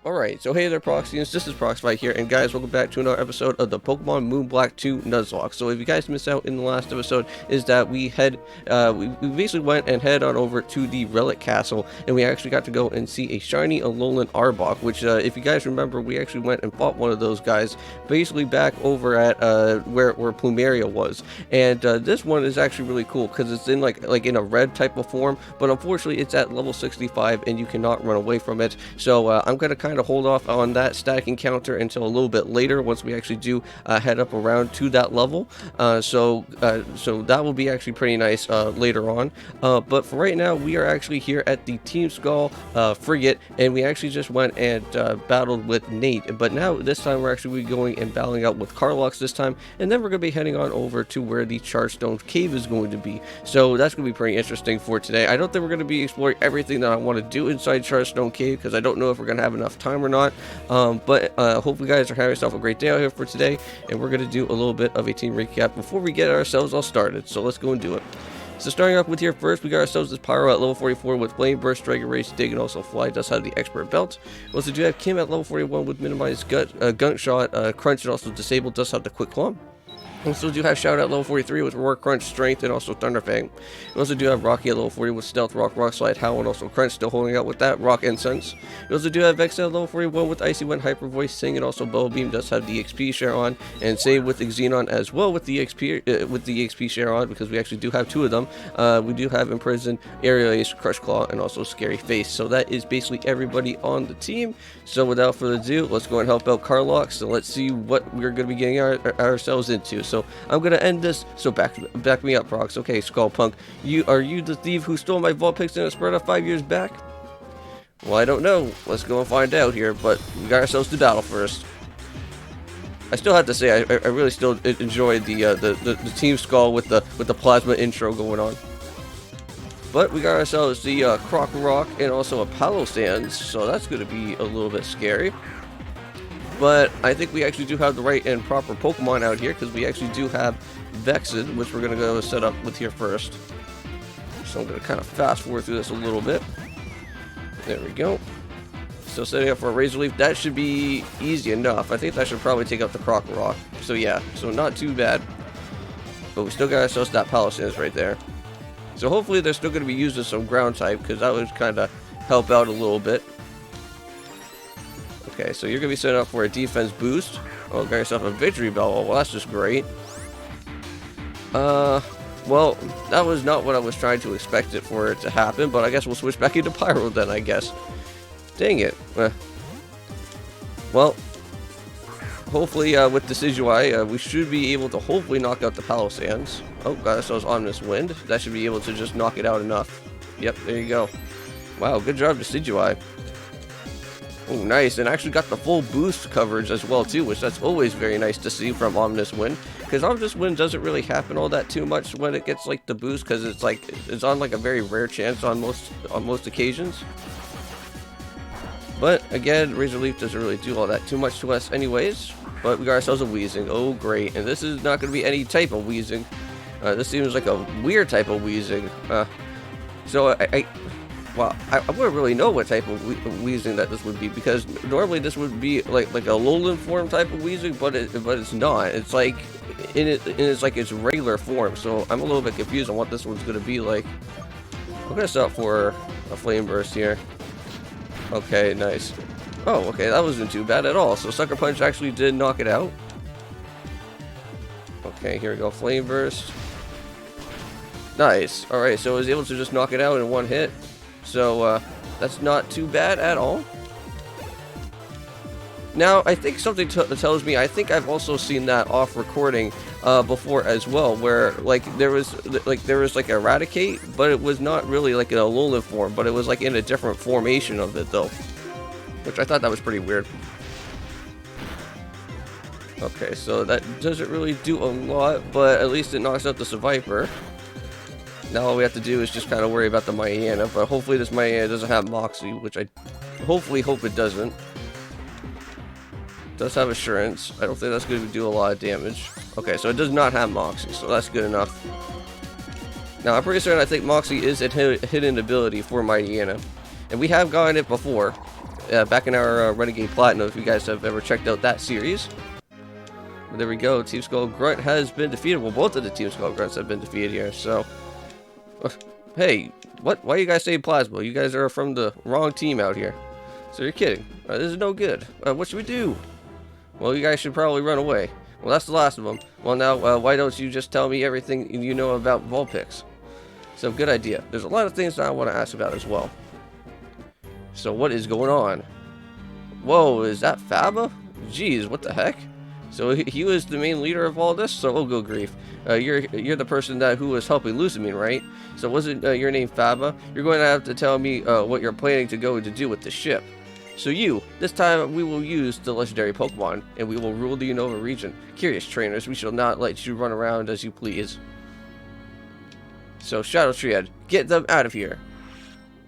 Alright, so hey there Proxyians, this is Proxify here, and guys, welcome back to another episode of the Pokemon Moon Black 2 Nuzlocke. So if you guys missed out in the last episode, is that we basically went and head on over to the Relic Castle, and we actually got to go and see a shiny Alolan Arbok, which if you guys remember, we actually went and fought one of those guys, basically back over at where Plumeria was. And this one is actually really cool, because it's in like in a red type of form, but unfortunately it's at level 65, and you cannot run away from it. So I'm going to kind of hold off on that static encounter until a little bit later once we actually do head up around to that level. So that will be actually pretty nice later on. But for right now, we are actually here at the Team Skull frigate, and we actually just went and battled with Nate. But now this time we're actually going and battling out with Carlox this time, and then we're going to be heading on over to where the Chargestone cave is going to be. So that's going to be pretty interesting for today. I don't think we're going to be exploring everything that I want to do inside Chargestone cave, because I don't know if we're going to have enough time or not. But hope you guys are having yourself a great day out here for today, and we're going to do a little bit of a team recap before we get ourselves all started. So let's go and do it. So starting off with here first, we got ourselves this Pyro at level 44 with Flame Burst, Dragon Rage, Dig, and also Fly. Does have the Expert Belt. We also do have Kim at level 41 with Minimized Gunk Shot, Crunch, and also Disabled. Does have the Quick Claw. We also do have Shout at level 43 with Roar, Crunch, Strength, and also Thunderfang. We also do have Rocky at level 40 with Stealth, Rock, Rock Slide, Howl, and also Crunch, still holding out with that Rock Incense. We also do have Vex at level 41 with Icy Wind, Hyper Voice, Sing, and also Bow Beam. Does have the XP share on, and same with Xenon as well with the XP share on, because we actually do have two of them. We do have Imprison, Aerial Ace, Crush Claw, and also Scary Face. So that is basically everybody on the team. So without further ado, let's go and help out Carlox. So let's see what we're going to be getting ourselves into. So I'm going to end this. So back me up, Prox. Okay, Skullpunk. Are you the thief who stole my Vulpix and Esperta 5 years back? Well, I don't know. Let's go and find out here, but we got ourselves to battle first. I still have to say, I really still enjoyed the Team Skull with the plasma intro going on. But we got ourselves the Croc Rock and also a Palo Sands, so that's going to be a little bit scary. But I think we actually do have the right and proper Pokemon out here, because we actually do have Vexed, which we're going to go set up with here first. So I'm going to kind of fast forward through this a little bit. There we go. So setting up for a Razor Leaf, that should be easy enough. I think that should probably take out the Croc Rock. So yeah, so not too bad. But we still got ourselves that Palo Sands right there. So hopefully they're still going to be using some ground type, because that would kind of help out a little bit. Okay, so you're going to be setting up for a defense boost. Oh, got yourself a Victory Bell. Oh, well, that's just great. Well, that was not what I was trying to expect it for it to happen, but I guess we'll switch back into Pyro then, I guess. Dang it. Well, hopefully with Decidueye, we should be able to hopefully knock out the Palo Sands. Oh, got ourselves Omnis Wind. That should be able to just knock it out enough. Yep, there you go. Wow, good job, Decidueye. Oh, nice, and actually got the full boost coverage as well too, which that's always very nice to see from Omnis Wind, because Omnis Wind doesn't really happen all that too much when it gets like the boost, because it's on like a very rare chance on most occasions. But again, Razor Leaf doesn't really do all that too much to us anyways. But we got ourselves a Weezing. Oh great, and this is not going to be any type of Weezing. This seems like a weird type of Weezing. So well, I wouldn't really know what type of Weezing that this would be, because normally this would be like a Alolan form type of Weezing, but it's not. It's like it's like its regular form. So I'm a little bit confused on what this one's going to be like. I'm going to start for a Flame Burst here. Okay, nice. Oh, okay, that wasn't too bad at all. So Sucker Punch actually did knock it out. Okay, here we go. Flame Burst. Nice. All right, so I was able to just knock it out in one hit. So that's not too bad at all. Now, I think something tells me, I think I've also seen that off recording before as well, where like there was like Eradicate, but it was not really like an Alolan form, but it was like in a different formation of it though, which I thought that was pretty weird. Okay, so that doesn't really do a lot, but at least it knocks out the Survivor. Now all we have to do is just kind of worry about the Miana, but hopefully this Miana doesn't have Moxie, which I hopefully hope it doesn't. It does have Assurance. I don't think that's going to do a lot of damage. Okay, so it does not have Moxie, so that's good enough. Now I'm pretty certain I think Moxie is a hidden ability for Miana, and we have gotten it before. back in our Renegade Platinum, if you guys have ever checked out that series. But there we go. Team Skull Grunt has been defeated. Well, both of the Team Skull Grunts have been defeated here. So, hey, what? Why are you guys saying Plasma? You guys are from the wrong team out here. So you're kidding. This is no good. What should we do? Well, you guys should probably run away. Well, that's the last of them. Well, now, why don't you just tell me everything you know about Vulpix? So, good idea. There's a lot of things that I want to ask about as well. So, what is going on? Whoa, is that Faba? Jeez, what the heck? So, he was the main leader of all this? So, oh, good grief. You're the person who was helping Lusamine, right? So, wasn't your name Faba? You're going to have to tell me what you're planning to go to do with the ship. So this time we will use the legendary Pokemon, and we will rule the Unova region. Curious trainers, we shall not let you run around as you please. So Shadow Triad, get them out of here.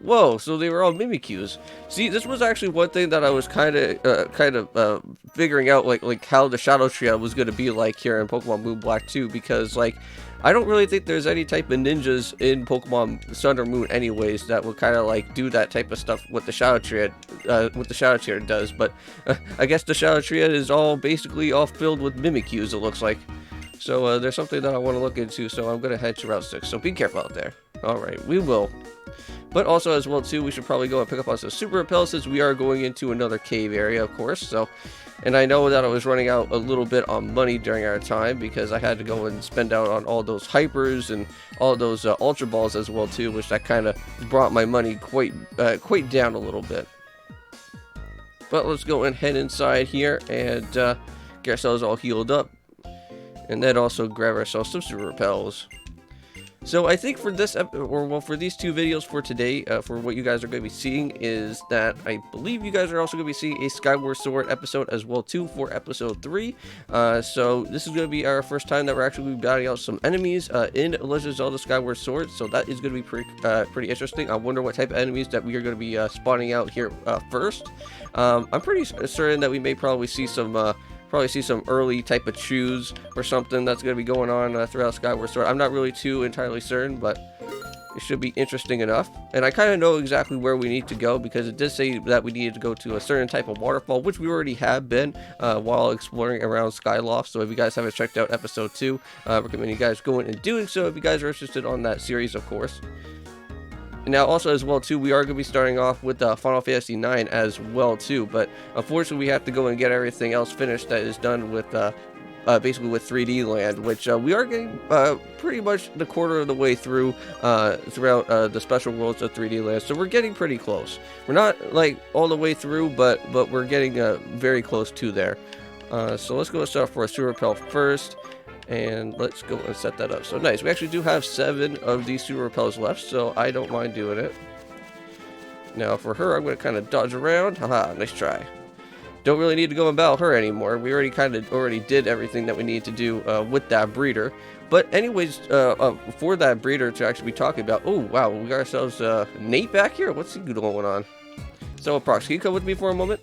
Whoa, so they were all Mimikyus. See, this was actually one thing that I was kind of figuring out, like how the Shadow Triad was going to be like here in Pokemon Moon Black 2, because like I don't really think there's any type of ninjas in Pokemon Sun or Moon anyways that will kind of like do that type of stuff with the Shadow Triad, does. But I guess the Shadow Triad is basically all filled with Mimikyus, it looks like. So there's something that I want to look into, so I'm going to head to Route 6. So be careful out there. Alright, we will. But also as well too, we should probably go and pick up on some Super Repel since we are going into another cave area, of course. So, and I know that I was running out a little bit on money during our time because I had to go and spend out on all those hypers and all those Ultra Balls as well too, which that kind of brought my money quite down a little bit. But let's go and head inside here and get ourselves all healed up, and then also grab ourselves some Super Repels. So I think for this, for these two videos for today, for what you guys are going to be seeing is that I believe you guys are also going to be seeing a Skyward Sword episode as well too for episode 3. So this is going to be our first time that we're actually going to be batting out some enemies in Legend of Zelda Skyward Sword. So that is going to be pretty interesting. I wonder what type of enemies that we are going to be spawning out here first. I'm pretty certain that we may probably see some early type of chews or something that's going to be going on throughout Skyward Sword. I'm not really too entirely certain, but it should be interesting enough. And I kind of know exactly where we need to go because it did say that we needed to go to a certain type of waterfall, which we already have been while exploring around Skyloft. So if you guys haven't checked out episode 2, I recommend you guys going and doing so if you guys are interested on that series, of course. Now, also as well too, we are going to be starting off with Final Fantasy IX as well too, but unfortunately we have to go and get everything else finished that is done with basically with 3D Land, which we are getting pretty much the quarter of the way through throughout the special worlds of 3D Land, so we're getting pretty close. We're not like all the way through, but we're getting very close to there. So let's go and start for a Super Repel first. And let's go and set that up. So nice. We actually do have 7 of these Super Repels left, so I don't mind doing it. Now for her, I'm going to kind of dodge around. Haha, nice try. Don't really need to go and battle her anymore. We already did everything that we need to do with that breeder. But anyways, for that breeder to actually be talking about, oh wow, we got ourselves Nate back here. What's he going on? So Prox, can you come with me for a moment?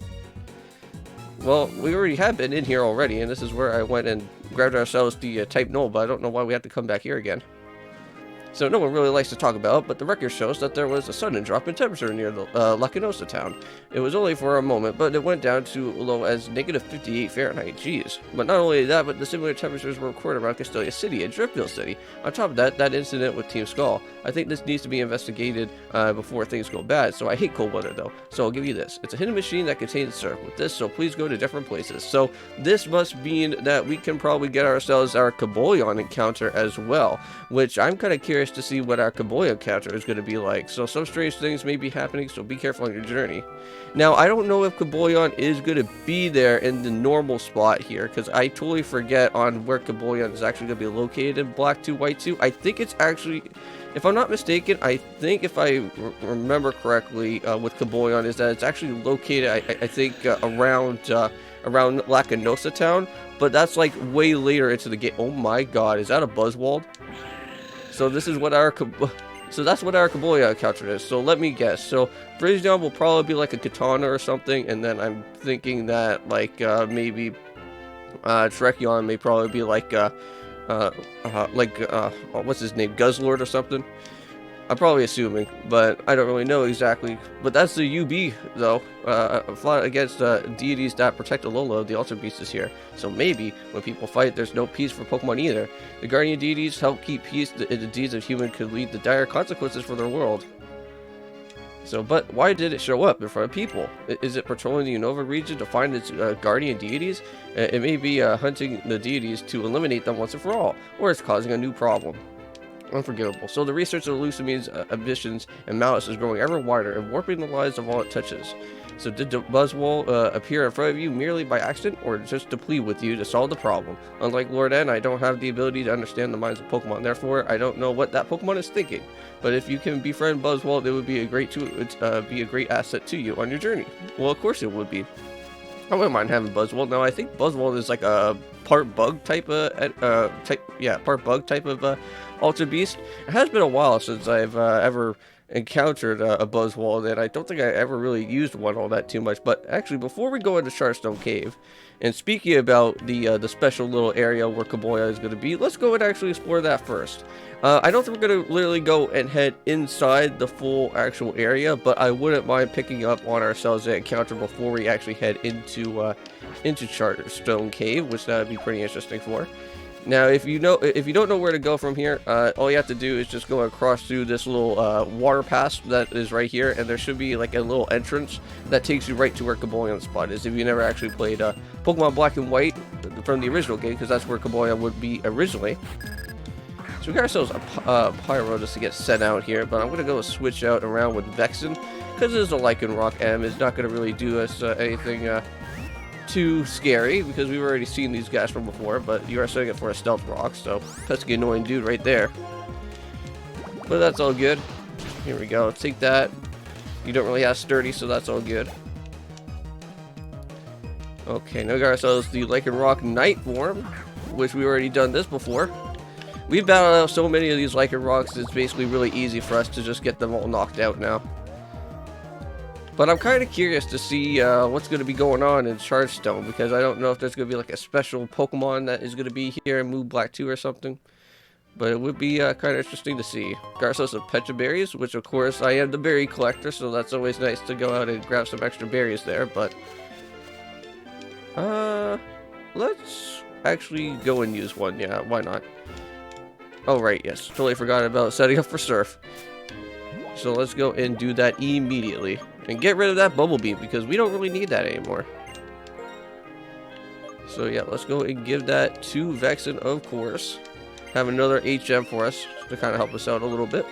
Well, we already have been in here already, and this is where I went and grabbed ourselves the Type Null, but I don't know why we have to come back here again. So no one really likes to talk about, but the record shows that there was a sudden drop in temperature near the Lacanosa town. It was only for a moment, but it went down to low as negative 58 Fahrenheit. Jeez. But not only that, but the similar temperatures were recorded around Castelia City and Driftfield City. On top of that incident with Team Skull. I think this needs to be investigated before things go bad. So I hate cold weather though. So I'll give you this. It's a hidden machine that contains syrup with this, so please go to different places. So this must mean that we can probably get ourselves our Kaboyan encounter as well, which I'm kind of curious to see what our Kaboyan encounter is going to be like. So some strange things may be happening, so be careful on your journey. Now, I don't know if Kaboyan is going to be there in the normal spot here, because I totally forget on where Kaboyan is actually going to be located in Black 2, White 2. I think it's actually, if I'm not mistaken, I think if I remember correctly with Kaboyan is that it's actually located, I think, around Lacanosa town, but that's like way later into the game. Oh my god, is that a Buzzwald? So this is what that's what our Kaboyan encounter is. So let me guess. So Phraseon will probably be like a Katana or something, and then I'm thinking that like maybe Trekion may probably be like what's his name, Guzzlord or something. I'm probably assuming, but I don't really know exactly. But that's the UB, though. Fought against deities that protect Alola. The Ultra Beast is here. So maybe when people fight, there's no peace for Pokemon either. The Guardian deities help keep peace. The deeds of humans could lead to dire consequences for their world. So, but why did it show up in front of people? Is it patrolling the Unova region to find its guardian deities? It may be hunting the deities to eliminate them once and for all, or it's causing a new problem. Unforgivable. So the research of Lucime's ambitions and malice is growing ever wider and warping the lives of all it touches. So did the Buzzwole appear in front of you merely by accident, or just to plead with you to solve the problem? Unlike Lord N, I don't have the ability to understand the minds of Pokemon, therefore I don't know what that Pokemon is thinking. But if you can befriend Buzzwole, it would be a great asset to you on your journey. Well, of course it would be. I wouldn't mind having Buzzwole. Now I think Buzzwole is like a part bug type of part bug type of Ultra Beast. It has been a while since I've ever encountered a Buzzwole, and I don't think I ever really used one all that too much. But actually, before we go into Chargestone Cave, and speaking about the special little area where Kaboya is going to be, let's go and actually explore that first. I don't think we're going to literally go and head inside the full actual area, but I wouldn't mind picking up on ourselves an encounter before we actually head into Chargestone Cave, which that would be pretty interesting for. Now, if you don't know where to go from here, all you have to do is just go across through this little water pass that is right here, and there should be like a little entrance that takes you right to where Kaboyan's spot is. If you never actually played Pokemon Black and White from the original game, because that's where Kaboya would be originally. So we got ourselves a Pyro just to get sent out here, but I'm gonna go switch out around with Vexen, because it is a Lycanroc M. It's not gonna really do us anything too scary, because we've already seen these guys from before, but you are setting it for a Stealth Rock, so pesky annoying dude right there. But that's all good. Here we go. Take that. You don't really have Sturdy, so that's all good. Okay, now we got ourselves the Lycanroc Night form, which we already done this before. We've battled out so many of these Lycanrocs, it's basically really easy for us to just get them all knocked out now. But I'm kind of curious to see what's going to be going on in Chargestone, because I don't know if there's going to be like a special Pokemon that is going to be here in Moon Black 2 or something. But it would be kind of interesting to see. Got ourselves some Pecha Berries, which of course I am the berry collector, so that's always nice to go out and grab some extra berries there. But let's actually go and use one. Yeah, why not? Oh right, yes, totally forgot about setting up for Surf. So let's go and do that immediately. And get rid of that Bubble Beam, because we don't really need that anymore. So yeah, let's go and give that to Vexen, of course. Have another HM for us to kind of help us out a little bit.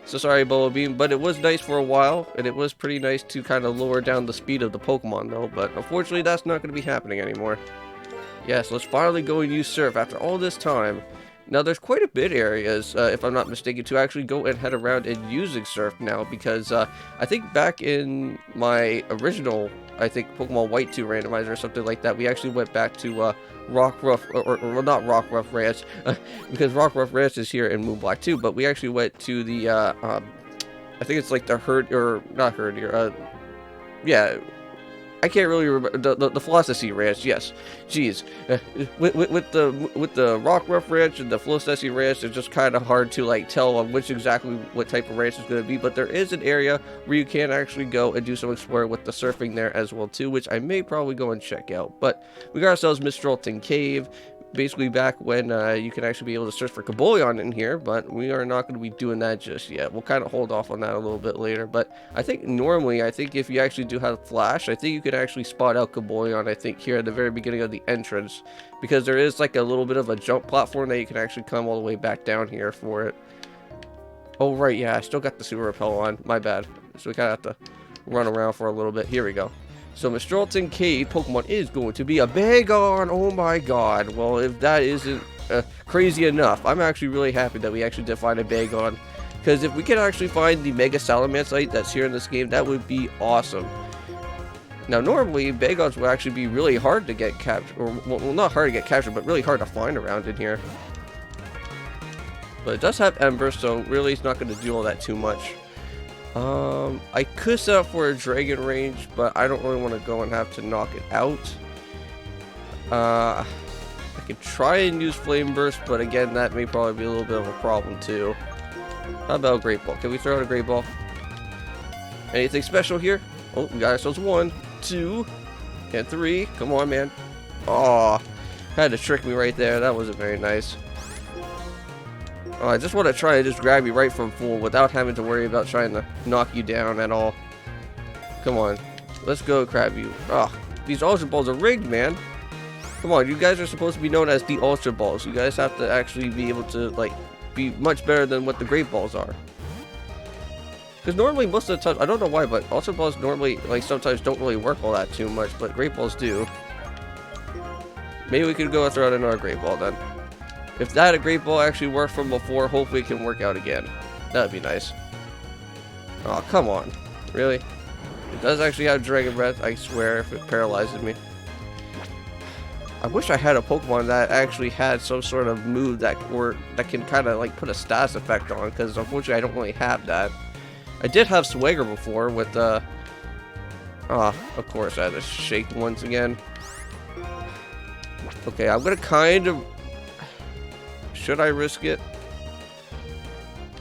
So sorry, Bubble Beam, but it was nice for a while, and it was pretty nice to kind of lower down the speed of the Pokemon though, but unfortunately that's not going to be happening anymore. Yes, let's finally go and use Surf after all this time. Now, there's quite a bit areas, if I'm not mistaken, to actually go and head around and using Surf now, because I think back in my original, Pokemon White 2 randomizer or something like that, we actually went back to Rockruff, or well, not Rockruff Ranch, because Rockruff Ranch is here in Moon Black 2, but we actually went to the, I think it's like the yeah, I can't really remember the Philosophy Ranch. Yes, jeez, with the Rockruff Ranch and the Philosophy Ranch, it's just kind of hard to like tell on what type of ranch is going to be. But there is an area where you can actually go and do some exploring with the surfing there as well too, which I may probably go and check out. But we got ourselves Mistralton Cave. Basically back when you can actually be able to search for Kaboyan in here, but we are not going to be doing that just yet. We'll kind of hold off on that a little bit later, but I think normally, if you actually do have Flash, I think you can actually spot out Kaboyan, I think, here at the very beginning of the entrance, because there is like a little bit of a jump platform that you can actually come all the way back down here for it. Oh right, yeah, I still got the Super Repel on, my bad, so we kind of have to run around for a little bit. Here we go. So Mistralton Cave Pokemon is going to be a Bagon. Oh my god. Well, if that isn't crazy enough, I'm actually really happy that we actually did find a Bagon. Because if we can actually find the Mega Salamancite that's here in this game, that would be awesome. Now, normally, Bagons would actually be really hard to get captured. Or, well, not hard to get captured, but really hard to find around in here. But it does have Ember, so really it's not going to do all that too much. I could set up for a Dragon Range, but I don't really want to go and have to knock it out. I could try and use Flame Burst, but again, that may probably be a little bit of a problem too. How about a Great Ball? Can we throw out a Great Ball? Anything special here? Oh, we got ourselves 1, 2, and 3. Come on, man. Aw, had to trick me right there. That wasn't very nice. Oh, I just want to try and just grab you right from full without having to worry about trying to knock you down at all. Come on. Let's go grab you. Oh, these Ultra Balls are rigged, man. Come on, you guys are supposed to be known as the Ultra Balls. You guys have to actually be able to, like, be much better than what the Great Balls are. Because normally, most of the time, I don't know why, but Ultra Balls normally, like, sometimes don't really work all that too much, but Great Balls do. Maybe we could go and throw out another Great Ball then. If that Great Ball actually worked from before, hopefully it can work out again. That'd be nice. Oh, come on. Really? It does actually have Dragon Breath, I swear, if it paralyzes me. I wish I had a Pokemon that actually had some sort of move that can kind of like put a status effect on, because unfortunately I don't really have that. I did have Swagger before with of course I had to shake once again. Okay, I'm gonna kind of... Should I risk it?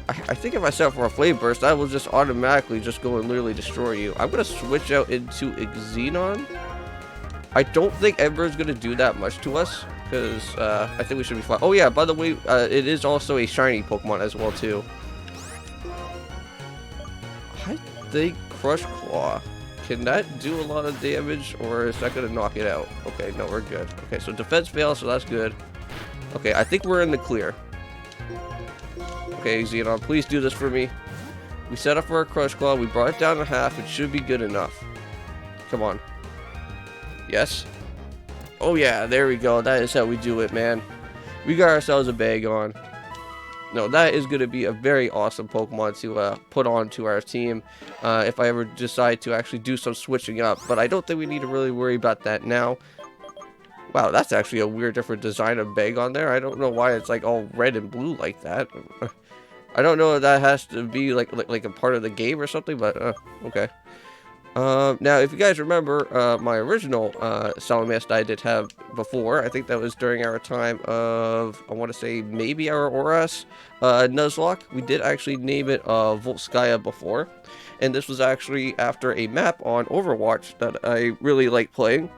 I think if I set for a Flame Burst, that will just automatically just go and literally destroy you. I'm gonna switch out into Xenon. I don't think Ember is going to do that much to us, because I think we should be fine. Oh yeah, by the way, it is also a shiny Pokemon as well too. I think Crush Claw. Can that do a lot of damage, or is that going to knock it out? Okay, no, we're good. Okay, so defense fails, so that's good. Okay, I think we're in the clear. Okay, Xenon, please do this for me. We set up for our Crush Claw, we brought it down to half, it should be good enough. Come on. Yes. Oh yeah, there we go. That is how we do it, man. We got ourselves a Bagon. No, that is going to be a very awesome Pokemon to put onto our team if I ever decide to actually do some switching up. But I don't think we need to really worry about that now. Wow, that's actually a weird different design of Bagon there. I don't know why it's like all red and blue like that. I don't know if that has to be like a part of the game or something, but okay. Now, if you guys remember, my original Salamence I did have before, I think that was during our time of, I want to say, maybe our Oras Nuzlocke. We did actually name it Volskaya before, and this was actually after a map on Overwatch that I really like playing.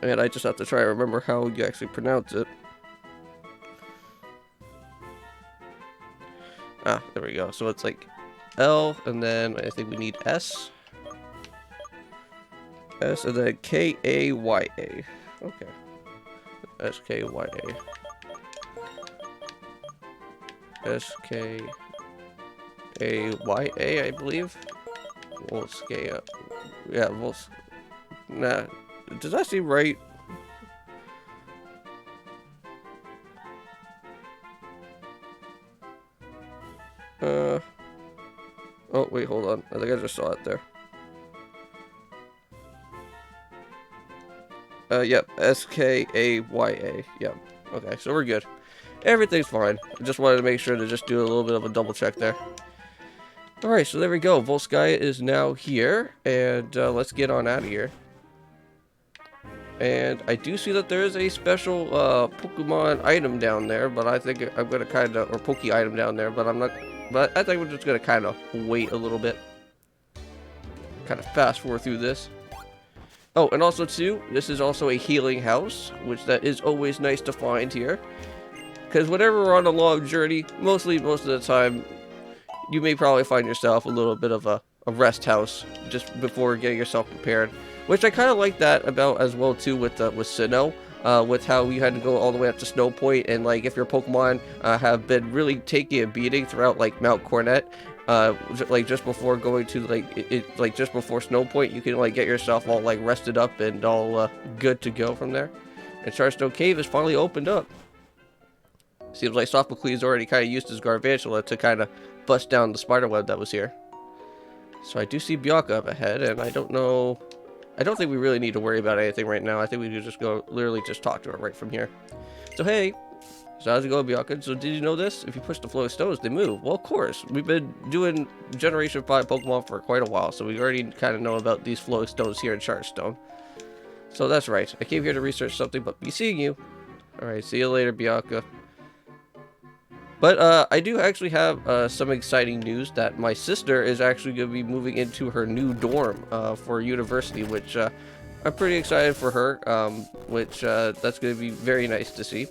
And I just have to try to remember how you actually pronounce it. Ah, there we go. So it's like L, and then I think we need S. S and then K-A-Y-A. Okay. S-K-Y-A. S-K-A-Y-A, I believe. Volskaya. Yeah, Nah. Does that seem right? Oh, wait, hold on. I think I just saw it there. Yep, S-K-A-Y-A. Yep. Okay, so we're good. Everything's fine. I just wanted to make sure to just do a little bit of a double check there. Alright, so there we go. Volskaya is now here, and let's get on out of here. And I do see that there is a special Pokemon item down there, but I think I'm gonna kind of, or Poke item down there, but I'm not, but I think we're just gonna kind of wait a little bit. Kind of fast forward through this. Oh, and also too, this is also a healing house, which that is always nice to find here. Because whenever we're on a long journey, most of the time, you may probably find yourself a little bit of a rest house just before getting yourself prepared. Which I kind of like that about as well too with Sinnoh, with how you had to go all the way up to Snow Point, and like if your Pokemon have been really taking a beating throughout like Mount Cornet, like just before going to like just before Snow Point, you can like get yourself all like rested up and all good to go from there. And Chargestone Cave is finally opened up. Seems like Sophocles already kind of used his Garvantula to kind of bust down the spider web that was here. So I do see Bianca up ahead, and I don't know. I don't think we really need to worry about anything right now. I think we can just go, literally just talk to her right from here. So hey, so how's it going, Bianca? So did you know this? If you push the flowing stones, they move. Well, of course. We've been doing Generation 5 Pokemon for quite a while, so we already kind of know about these flowing stones here in Chargestone. So that's right. I came here to research something, but be seeing you. Alright, see you later, Bianca. But I do actually have some exciting news that my sister is actually going to be moving into her new dorm for university, which I'm pretty excited for her, which that's going to be very nice to see.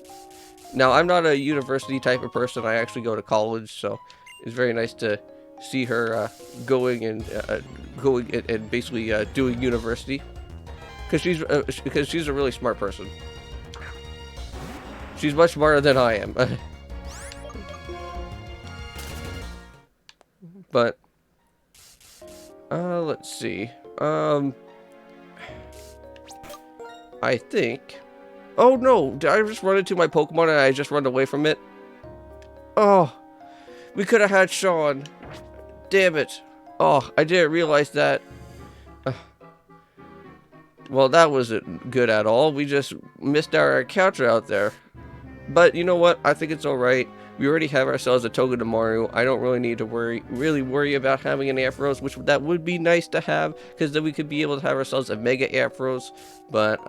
Now, I'm not a university type of person. I actually go to college, so it's very nice to see her going and basically doing university, because she's a really smart person. She's much smarter than I am. But let's see. I think. Oh no! Did I just run into my Pokemon and I just run away from it? Oh, we could have had Sean. Damn it! Oh, I didn't realize that. Well, that wasn't good at all. We just missed our encounter out there. But you know what? I think it's alright. We already have ourselves a Togedemaru. I don't really need to really worry about having an Ampharos, which that would be nice to have, because then we could be able to have ourselves a Mega Ampharos. But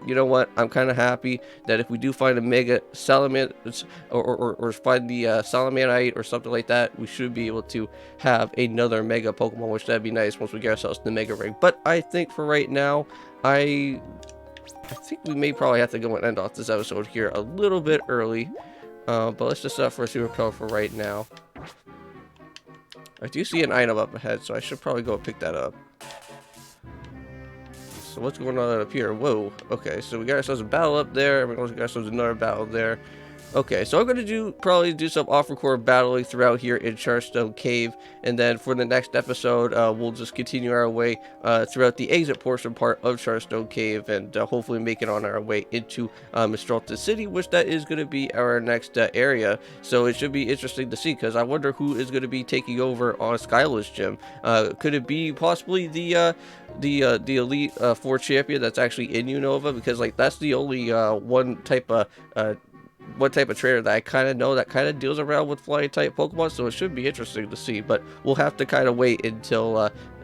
you know what? I'm kind of happy that if we do find a Mega Salamence or find the Salamanite or something like that, we should be able to have another Mega Pokemon, which that'd be nice once we get ourselves the Mega Ring. But I think for right now, I think we may probably have to go and end off this episode here a little bit early. But let's just for a super power for right now. I do see an item up ahead, so I should probably go pick that up. So what's going on up here? Whoa. Okay, so we got ourselves a battle up there. We also got ourselves another battle there. Okay, so I'm going to probably do some off-record battling throughout here in Chargestone Cave, and then for the next episode, we'll just continue our way throughout the exit portion part of Chargestone Cave, and hopefully make it on our way into Mistralton City, which that is going to be our next area. So it should be interesting to see, because I wonder who is going to be taking over on Skylar's gym. Could it be possibly the Elite Four champion that's actually in Unova? Because like that's the only one type of trainer that I kind of know that kind of deals around with flying type Pokemon, so it should be interesting to see. But we'll have to kind of wait until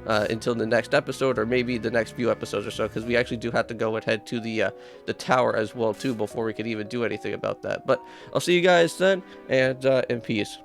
the next episode, or maybe the next few episodes or so, because we actually do have to go and head to the tower as well too before we can even do anything about that. But I'll see you guys then, and peace.